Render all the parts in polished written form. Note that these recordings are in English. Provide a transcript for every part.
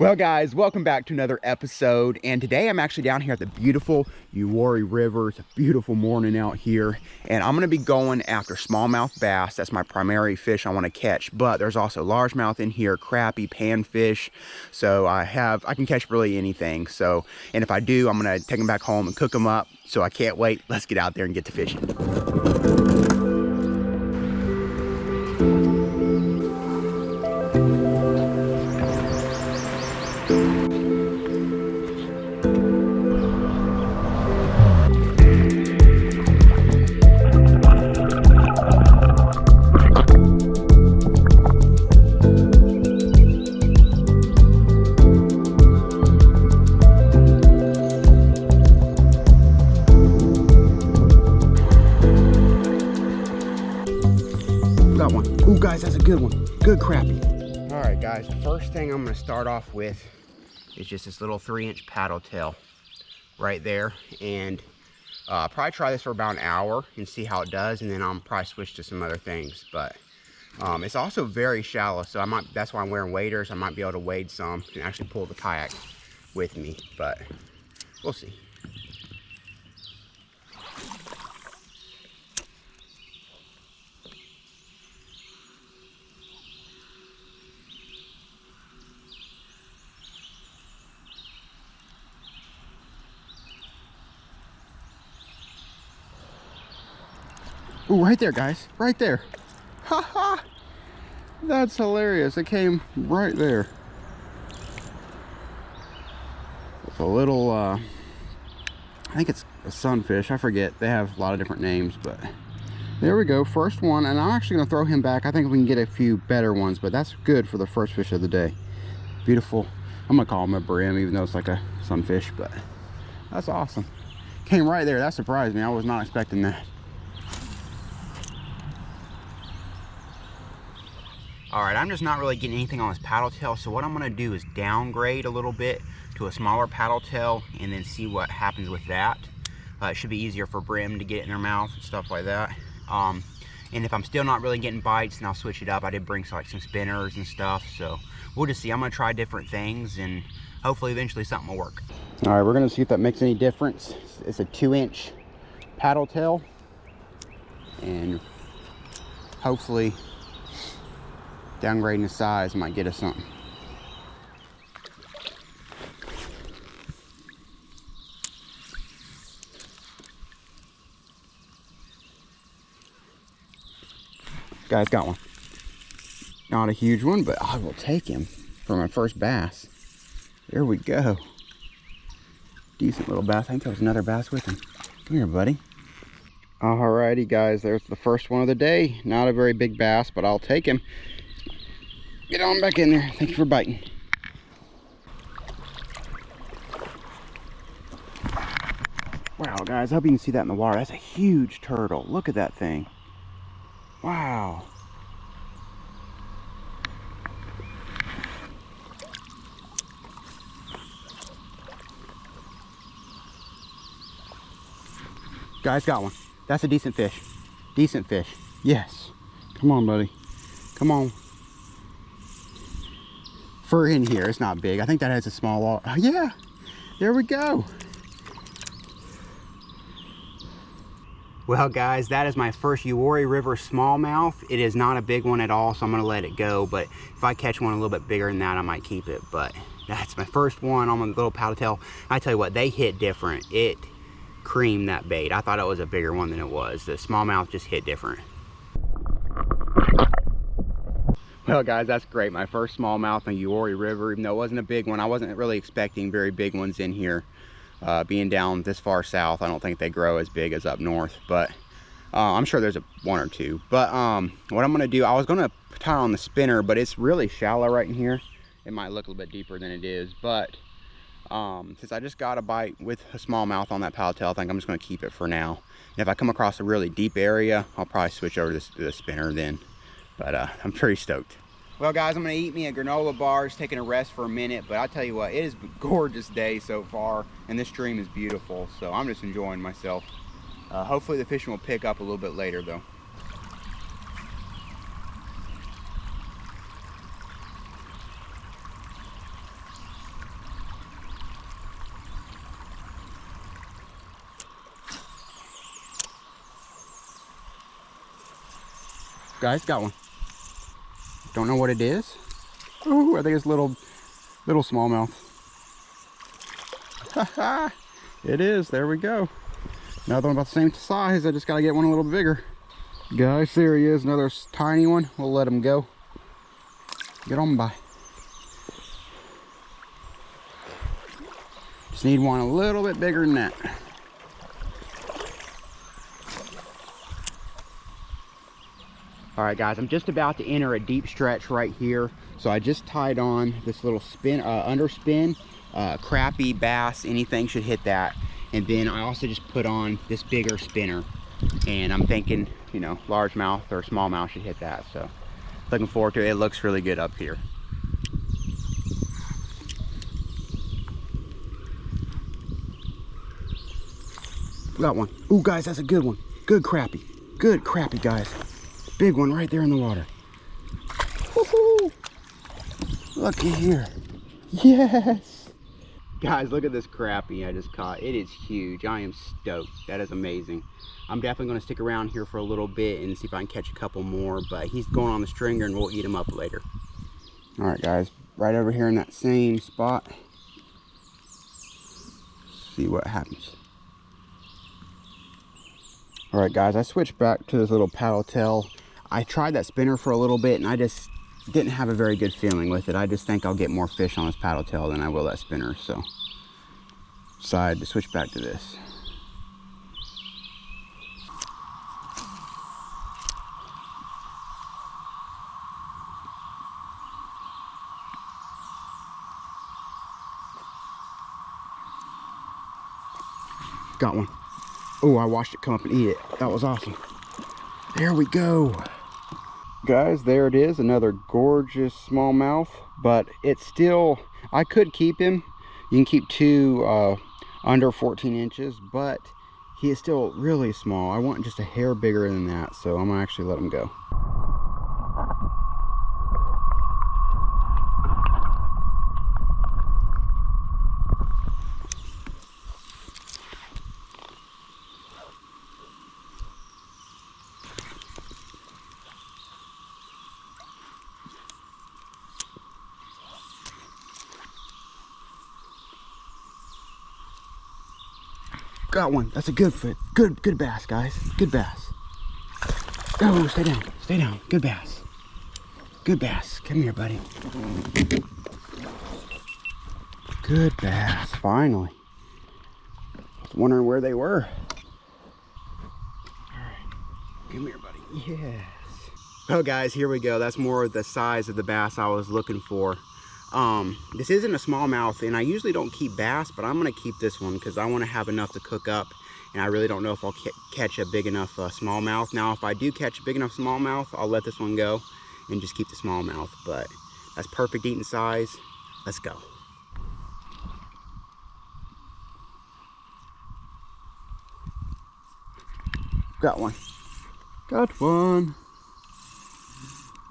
Well guys, welcome back to another episode, and today I'm actually down here at the beautiful Uwharrie River. It's a beautiful morning out here, and I'm going to be going after smallmouth bass. That's my primary fish I want to catch, but there's also largemouth in here, crappie, panfish, so I can catch really anything. So, and if I do, I'm going to take them back home and cook them up, so I can't wait. Let's get out there and get to fishing. Ooh, guys, that's a good one. Good crappie. All right, guys, the first thing I'm going to start off with is just this little 3-inch paddle tail right there. And I'll probably try this for about an hour and see how it does, and then I'll probably switch to some other things. But it's also very shallow, so that's why I'm wearing waders. I might be able to wade some and actually pull the kayak with me, but we'll see. Ooh, right there, guys. Right there. Ha ha! That's hilarious. It came right there. It's a little, I think it's a sunfish. I forget. They have a lot of different names, but there we go. First one, and I'm actually going to throw him back. I think we can get a few better ones, but that's good for the first fish of the day. Beautiful. I'm going to call him a brim, even though it's like a sunfish, but that's awesome. Came right there. That surprised me. I was not expecting that. All right, I'm just not really getting anything on this paddle tail, so what I'm gonna do is downgrade a little bit to a smaller paddle tail and then see what happens with that. It should be easier for brim to get in their mouth and stuff like that. And if I'm still not really getting bites, then I'll switch it up. I did bring some spinners and stuff, so we'll just see. I'm gonna try different things and hopefully eventually something will work. All right, we're gonna see if that makes any difference. It's a 2-inch paddle tail, and hopefully downgrading the size might get us something. Guys, got one. Not a huge one, but I will take him for my first bass. There we go. Decent little bass. I think there was another bass with him. Come here, buddy. Alrighty, guys, there's the first one of the day. Not a very big bass, but I'll take him. Get on back in there. Thank you for biting. Wow, guys, I hope you can see that in the water. That's a huge turtle. Look at that thing. Wow. Guys, got one. That's a decent fish. Decent fish. Yes. Come on, buddy. Come on. For in here, it's not big. I think that has a small, oh, yeah, there we go. Well, guys, that is my first Uwharrie River smallmouth. It is not a big one at all, so I'm gonna let it go, but if I catch one a little bit bigger than that, I might keep it. But that's my first one on my little paddle tail. I tell you what, they hit different. It creamed that bait. I thought it was a bigger one than it was. The smallmouth just hit different. Well, guys, that's great. My first smallmouth on Uwharrie River, even though it wasn't a big one. I wasn't really expecting very big ones in here. Being down this far south, I don't think they grow as big as up north, but I'm sure there's one or two. But what I'm gonna do, I was gonna tie on the spinner, but it's really shallow right in here. It might look a little bit deeper than it is, but since I just got a bite with a smallmouth on that paddle tail, I think I'm just gonna keep it for now. And if I come across a really deep area, I'll probably switch over to the spinner then. But I'm pretty stoked. Well, guys, I'm gonna eat me a granola bar, just taking a rest for a minute, but I'll tell you what, it is a gorgeous day so far, and this stream is beautiful, so I'm just enjoying myself. Hopefully the fishing will pick up a little bit later, though. guys, got one. Don't know what it is. Ooh, I think it's little smallmouth. Haha, it is. There we go. Another one about the same size. I just gotta get one a little bigger. Guys, there he is. Another tiny one. We'll let him go. Get on by. Just need one a little bit bigger than that. All right, guys, I'm just about to enter a deep stretch right here. So I just tied on this little spin, underspin, crappie, bass, anything should hit that. And then I also just put on this bigger spinner. And I'm thinking, you know, largemouth or smallmouth should hit that. So looking forward to it. It looks really good up here. Got one. Ooh, guys, that's a good one. Good crappie. Good crappie, guys. Big one right there in the water. Woohoo! Looky here. Yes! Guys, look at this crappie I just caught. It is huge. I am stoked. That is amazing. I'm definitely going to stick around here for a little bit and see if I can catch a couple more, but he's going on the stringer and we'll eat him up later. All right, guys, right over here in that same spot. See what happens. All right, guys, I switched back to this little paddle tail. I tried that spinner for a little bit and I just didn't have a very good feeling with it. I just think I'll get more fish on this paddle tail than I will that spinner, so decided to switch back to this. Got one. Oh, I watched it come up and eat it. That was awesome. There we go. Guys, there it is. Another gorgeous smallmouth, but it's still, I could keep him. You can keep two under 14 inches, but he is still really small. I want just a hair bigger than that, so I'm gonna actually let him go. Got one. That's a good fit. Good bass, guys. Good bass. Oh, stay down. Stay down. Good bass. Good bass. Come here, buddy. Good bass. Finally. I was wondering where they were. All right. Come here, buddy. Yes. Oh, guys, here we go. That's more of the size of the bass I was looking for. This isn't a smallmouth, and I usually don't keep bass, but I'm going to keep this one because I want to have enough to cook up, and I really don't know if I'll catch a big enough smallmouth. Now, if I do catch a big enough smallmouth, I'll let this one go and just keep the smallmouth, but that's perfect eating size. Let's go. Got one. Got one.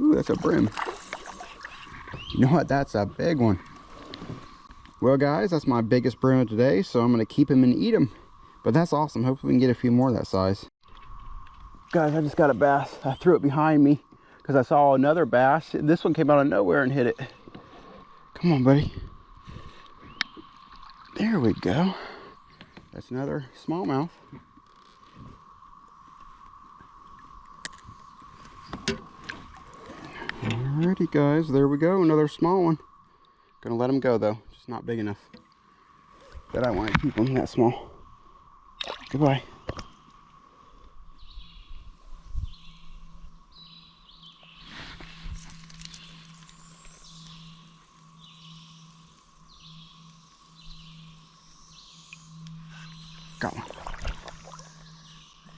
Ooh, that's a brim. You know what? That's a big one. Well, guys, that's my biggest brim of today, so I'm going to keep him and eat him. But that's awesome. Hopefully we can get a few more of that size. Guys, I just got a bass. I threw it behind me because I saw another bass. This one came out of nowhere and hit it. Come on, buddy. There we go. That's another smallmouth. Alrighty, guys, there we go. Another small one. Gonna let him go though. Just not big enough that I want to keep him that small. Goodbye. Got one.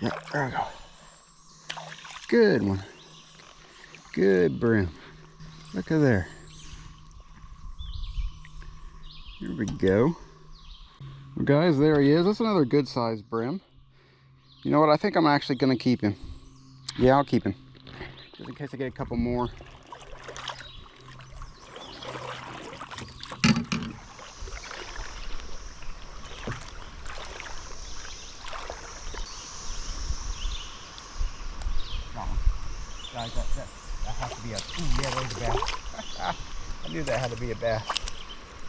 Yep, there we go. Good one. Good brim. Look at there. Here we go. Well, guys, there he is. That's another good sized brim. You know what? I think I'm actually going to keep him. Yeah, I'll keep him. Just in case I get a couple more. guys, that has to be a, ooh, yeah, there's a bass. I knew that had to be a bass.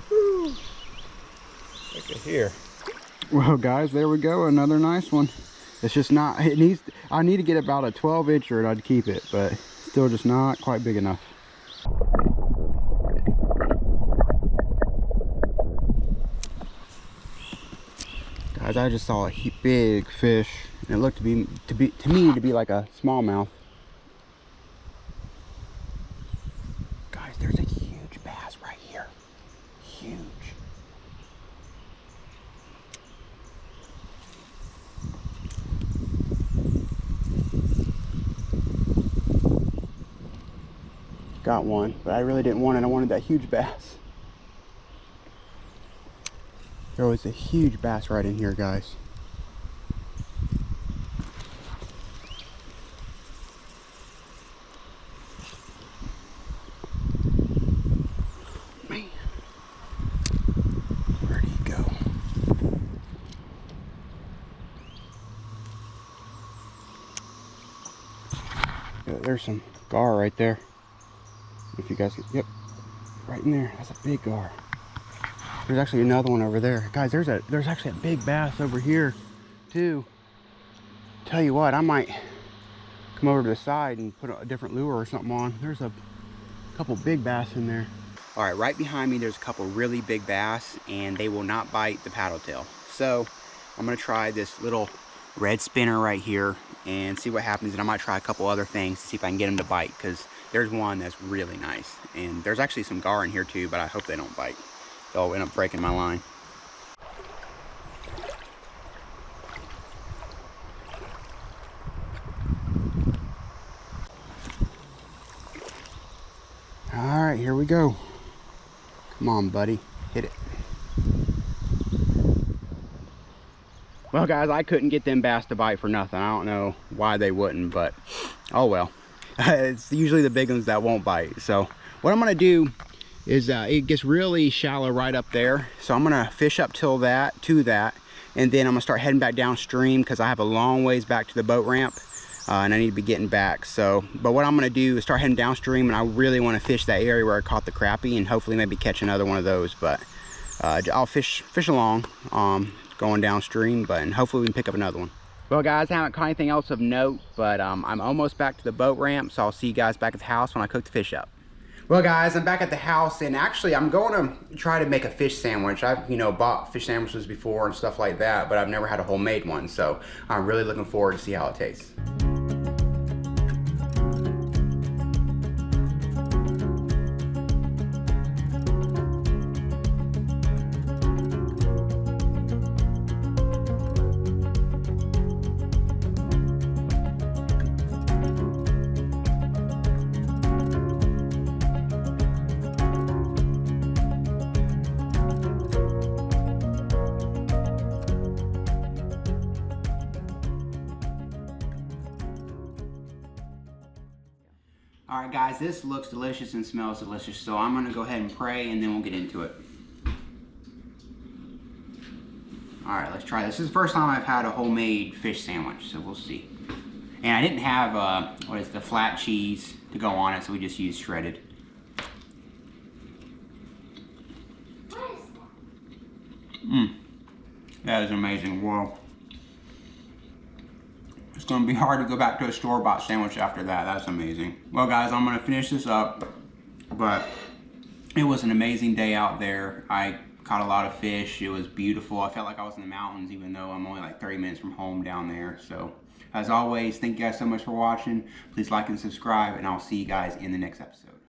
Woo. Look at here. Well guys, there we go, another nice one. It's just not, I need to get about a 12-incher and I'd keep it, but still just not quite big enough. Guys, I just saw a big fish, and it looked to me to be like a smallmouth. Guys, there's a huge bass right here. Huge. Got one, but I really didn't want it. I wanted that huge bass. There was a huge bass right in here, guys. Man, where'd he go? Yeah, there's some gar right there. If you guys can, yep, right in there. That's a big gar. There's actually another one over there. Guys, there's actually a big bass over here too. Tell you what, I might come over to the side and put a different lure or something on. There's a couple big bass in there. All right, right behind me, there's a couple really big bass, and they will not bite the paddle tail. So I'm gonna try this little red spinner right here and see what happens. And I might try a couple other things to see if I can get them to bite, because there's one that's really nice. And there's actually some gar in here too, but I hope they don't bite. They'll end up breaking my line. All right, here we go. Come on, buddy, hit it. Well, guys, I couldn't get them bass to bite for nothing. I don't know why they wouldn't, but oh well. It's usually the big ones that won't bite. So what I'm gonna do is it gets really shallow right up there, so I'm gonna fish up to that, and then I'm gonna start heading back downstream because I have a long ways back to the boat ramp, and I need to be getting back. So, but what I'm gonna do is start heading downstream, and I really want to fish that area where I caught the crappie, and hopefully maybe catch another one of those. But I'll fish along, going downstream, and hopefully we can pick up another one. Well, guys, I haven't caught anything else of note, but I'm almost back to the boat ramp, so I'll see you guys back at the house when I cook the fish up. Well, guys, I'm back at the house, and actually I'm going to try to make a fish sandwich. I've, bought fish sandwiches before and stuff like that, but I've never had a homemade one, so I'm really looking forward to see how it tastes. All right, guys, this looks delicious and smells delicious, so I'm gonna go ahead and pray and then we'll get into it. All right, let's try this. This is the first time I've had a homemade fish sandwich, so we'll see. And I didn't have, the flat cheese to go on it, so we just used shredded. That is amazing. Whoa. It's going to be hard to go back to a store-bought sandwich after that. That's amazing. Well, guys, I'm going to finish this up, but it was an amazing day out there. I caught a lot of fish. It was beautiful. I felt like I was in the mountains, even though I'm only like 30 minutes from home down there. So, as always, thank you guys so much for watching. Please like and subscribe, and I'll see you guys in the next episode.